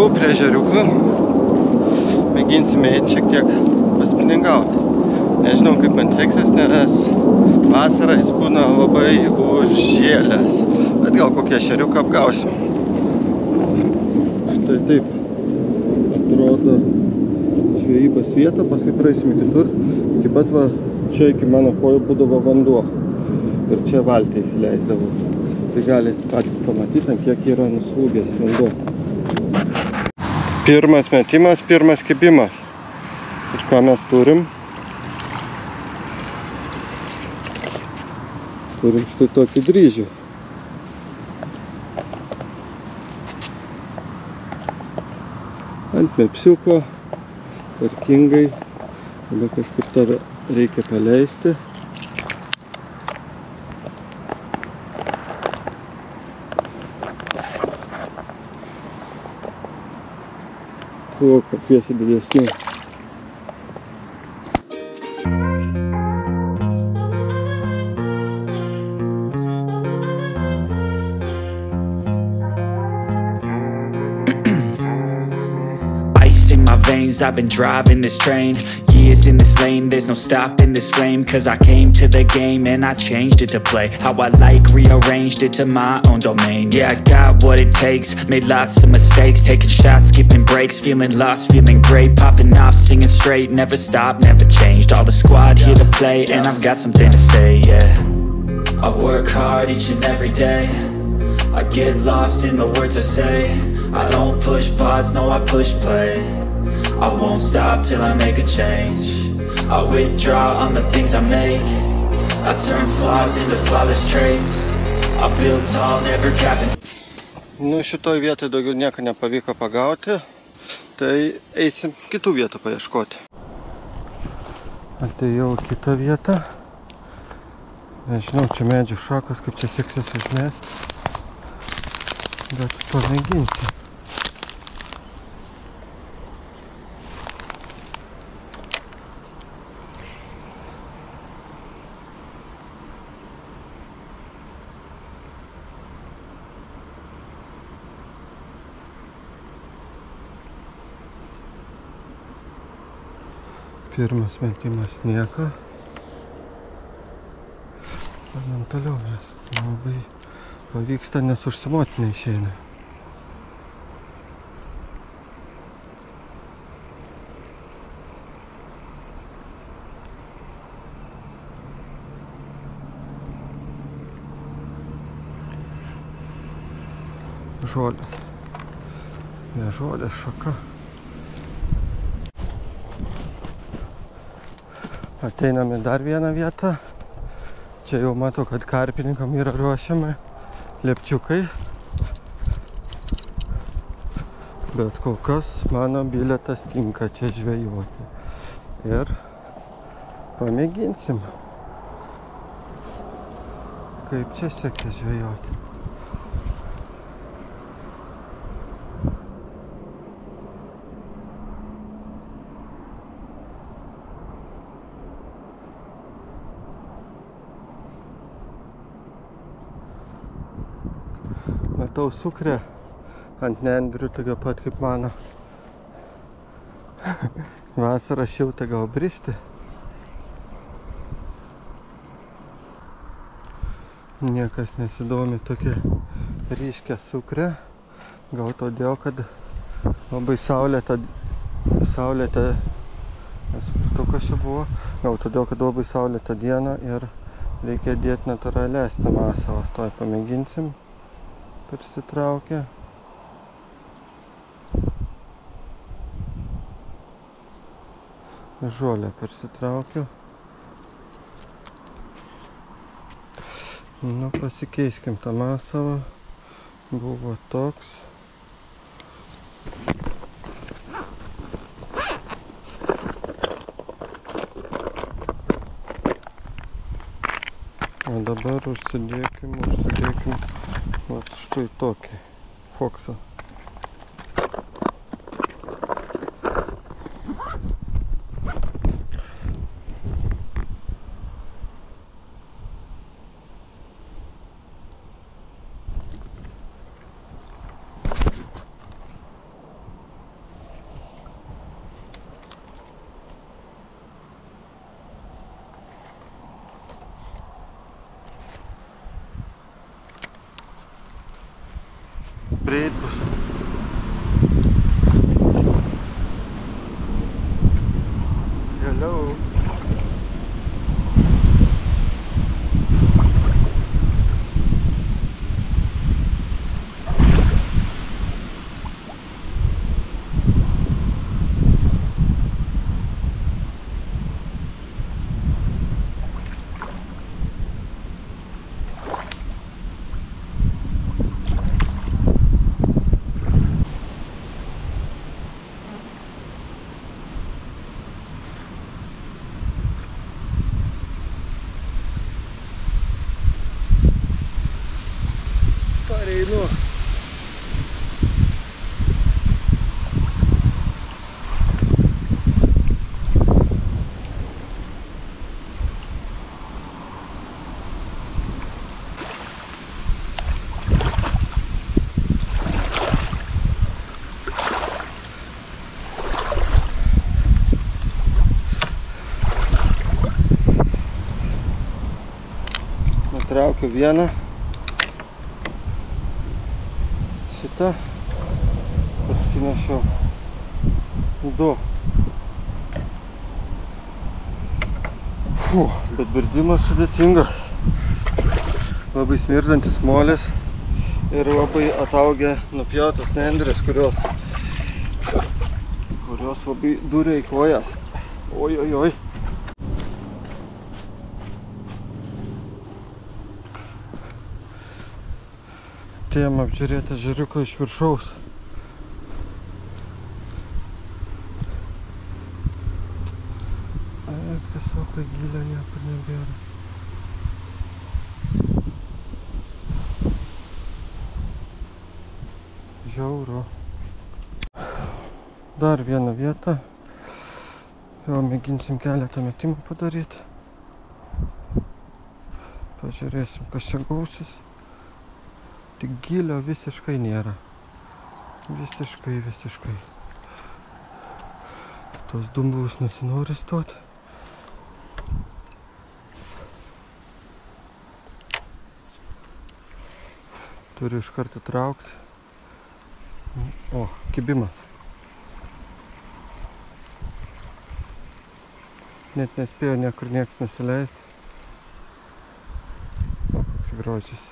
Atvykau prie ežeriuko. Mėginsime eiti šiek tiek paspiningauti. Nežinau, kaip man seksis, nes vasarą jis būna labai užžėlęs. Bet gal kokią ešeriuką apgausim. Štai taip atrodo žvejybos vieta, paskui praeisime kitur. Iki pat va, čia iki mano kojų būdavo vanduo. Ir čia valtį įsileisdavau. Tai galite patys pamatyti, ant kiek yra nuslūgęs vanduo. Pirmas metimas, pirmas kibimas. Ir ką mes turim? Turim štai tokį dryžių. Ant mepsiuko, tvarkingai. Dabar kažkur tave reikia paleisti. Pakviesi didesnių. In my veins, I've been driving this train. Years in this lane, there's no stopping this flame. Cause I came to the game and I changed it to play how I like, rearranged it to my own domain. Yeah, I got what it takes, made lots of mistakes, taking shots, skipping breaks, feeling lost, feeling great, popping off, singing straight, never stopped, never changed. All the squad here to play and I've got something to say, yeah. I work hard each and every day, I get lost in the words I say. I don't push pause, no I push play. I won't stop till I make a change. I withdraw on the things I make. I turn flaws into flawless traits. I build tall, never capped in... Nu, šitoj vietoj daugiau nieko nepavyko pagauti. Tai eisim kitų vietų paieškoti. Atėjau kitą vietą. Nežinau, čia medžių šakos, kaip čia seksis užmesti. Bet pamėginsim. Pirmas metimas nieko. Padam toliau, nes labai pavyksta, nes užsimoti neišeina. Žolės. Ne žolės, šaka. Ateinam į dar vieną vietą. Čia jau matau, kad karpininkam yra ruošiami lepčiukai. Bet kol kas mano bilietas tinka čia žvejoti. Ir pamėginsim, kaip čia seksis žvejoti. Matau sukrę ant nendrių, tokio pat kaip mano. Vasarą šilta gal bristi. Niekas nesidomi tokia ryškia sukrė. Gal todėl, kad labai saulėta, nesupratau, kas čia buvo. Gal todėl, kad labai saulėta diena ir reikia dėti natūralesnį masalą. Toj pamėginsim. Persitraukia. Žolę persitraukiu. Nu, pasikeiskim tą masalą. Buvo toks. O dabar užsidėkim vat štai tokį foksą. greit bus. Hello. Pareinu. Nutraukiu vieną. Šitą parsinešiau 2. Bet birdimas sudėtingas. Labai smirdantis molis ir labai ataugę nupjautos nendrės, kurios labai duria į kojas. Oi. Atėjom apžiūrėti ežeriuko iš viršaus. Tiesiog kai gilio niekur nebėra. Žiauru. Dar vieną vietą. Jau mėginsim keletą metimų padaryti. Pažiūrėsim, kas čia gausis. Tik gilio visiškai nėra. Visiškai. Tos dumblus nesinori stoti. Turiu iš karto traukti. O, kibimas. Net nespėjo niekur nieks nesileisti. O, koks grožis.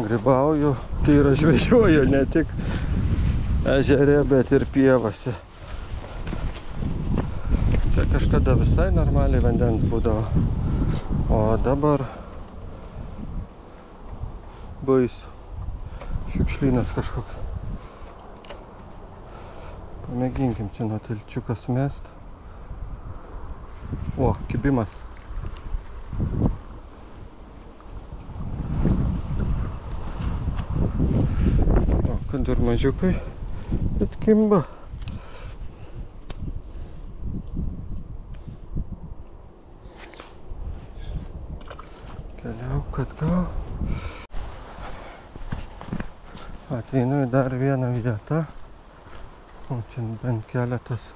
Grybauju, tai yra žvejoju ne tik ežere, bet ir pievose. Čia kažkada visai normaliai vandens būdavo, o dabar baisu. Šiukšlynas kažkoks. Pamėginkim čia nuo tilčiuką sumest. O, kibimas. Kad ir mažiukai, bet kimba. Keliauk atgal. Ateinu į dar vieną vietą. O čia bent keletas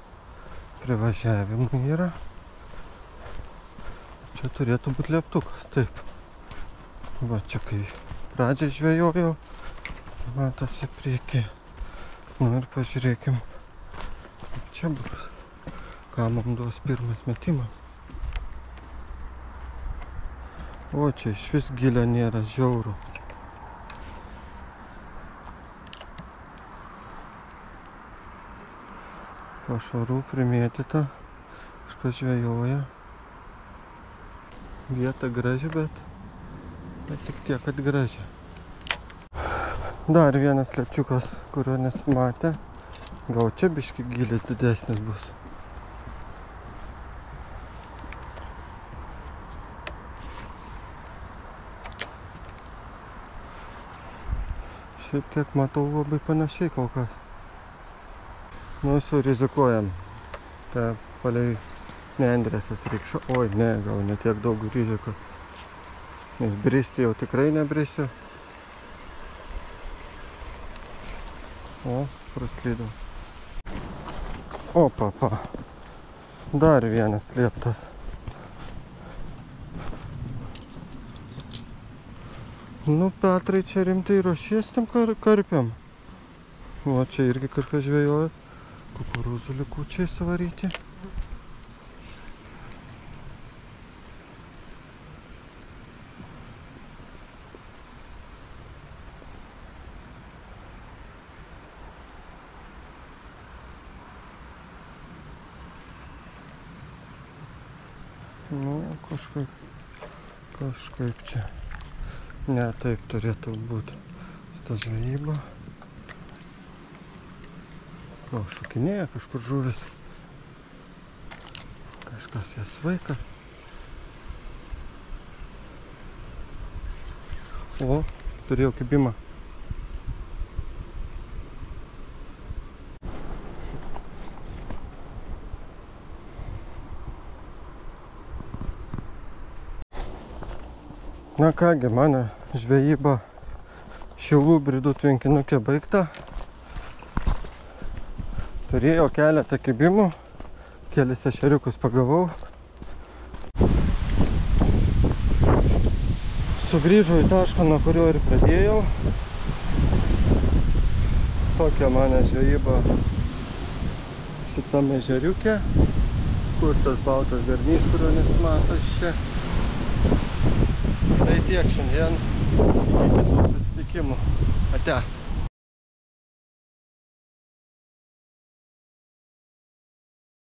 privažiavimų yra. Čia turėtų būti lieptukas, taip. Va čia kai pradžią žvejojau. Matosi priekį. Nu ir pažiūrėkim, kaip čia bus. Ką man duos pirmas metimas. O čia iš vis gilio nėra, žiauru. Pašarų primėtyta. Kažkas žvejoja. Vieta graži, bet tik tiek, kad graži. Dar vienas lepčiukas, kurio nesimatė. Gal čia biški gilis didesnis bus. Šiaip kiek matau labai panašiai kol kas. Nu, surizikuojam. Tai palei nendrėsas reikšo. Oi, ne, gal netiek daug rizikos. Nes bristi jau tikrai nebrisiu. O, praslydau. O, papa. Dar vienas lieptas. Nu, Petrai, čia rimtai ruošies tiem karpiam. O, čia irgi kažkas žvejoja. Kukurūzų likučiai suvaryti. Nu, kažkaip čia. Ne, taip turėtų būti. Ta žvejyba. O, šokinėja kažkur žuvis. Kažkas jas vaika. O, turėjau kibimą. Na kągi, mano žvejyba Šilų Bridų tvenkinukė baigta. Turėjau keletą kibimų, kelis ešeriukus pagavau. Sugrįžau į tašką, nuo kurio ir pradėjau. Tokia mano žvejyba šitam ežeriuke. Kur tas baltas garnys, kurio nesimato čia. Tai tiek šiandien. Iki kitų susitikimų. Ate.